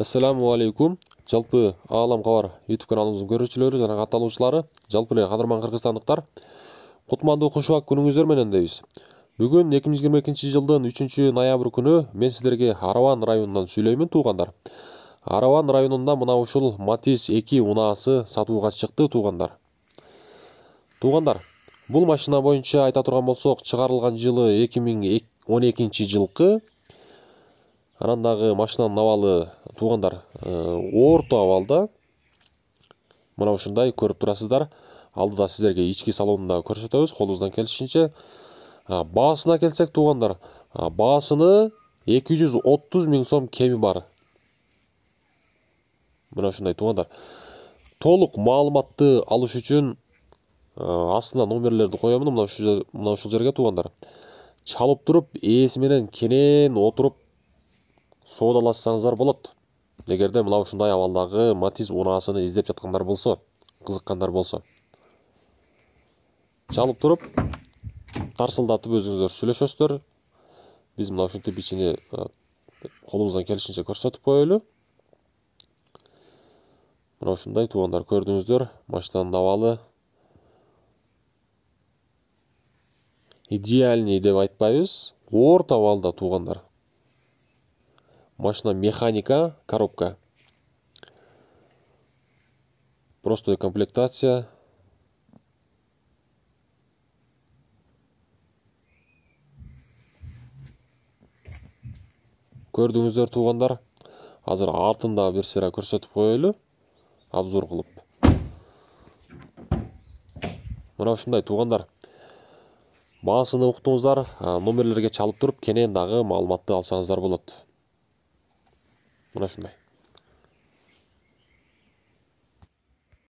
Ассаламу алейкум. Жалпы Аалам Кабар YouTube каналыбыздын көрүүчүлөрү жана катталуучулары, жалпы эле кадырман кыргызстандыктар, кутмандуу кушубак күнүңүздөр менен дейбиз. Бүгүн 2022-жылдын 3-ноябрь күнү мен сиздерге Араван районунан сүйлөймүн, туугандар. Араван районунда мына ушул Матис 2 унаасы сатууга чыкты, туугандар. Туугандар, бул машина боюнча айта турган болсок, чыгарылган жылы 2012-жылкы. Анан дагы машинанын абалы, туугандар, орто абалда. Мына ушундай көрүп турасыздар. Алдыда сиздерге ички салонунда көрсөтөбүз, колубуздан келишинче. Баасына келсек, туугандар, баасыны 230 миң сом кеми бар. Мына ушундай, туугандар. Толук маалыматты алыш үчүн астына номерлерди коёмун, мына ушул жерге, туугандар. Чалып туруп, ээси менен кенен отуруп соодалашсаңыздар болот. Эгерде мына ушундай абалдагы Матис унаасын издеп жаткандар болсо, кызыккандар болсо. Чалып туруп, тарсылдатып өзүңүздөр сүйлөшөсүздөр. Биз мына ушинтип ичини колубуздан келишинче көрсөтүп коелу. Мына ушундай, туугандар, көрдүңүздөр, машинанын абалы идеальный деп айтпайбыз, орто абалда, туугандар. Машина механика, коробка. Простой комплектация. Көрдүңүздөр, туугандар. Азыр артында бир сыйра көрсөтүп коелу, обзор кылып. Мына ушундай, туугандар. Баасыны уктуңуздар, номерлерге чалып туруп, кенен дагы маалыматты алсаңыздар болот. Мына ушундай.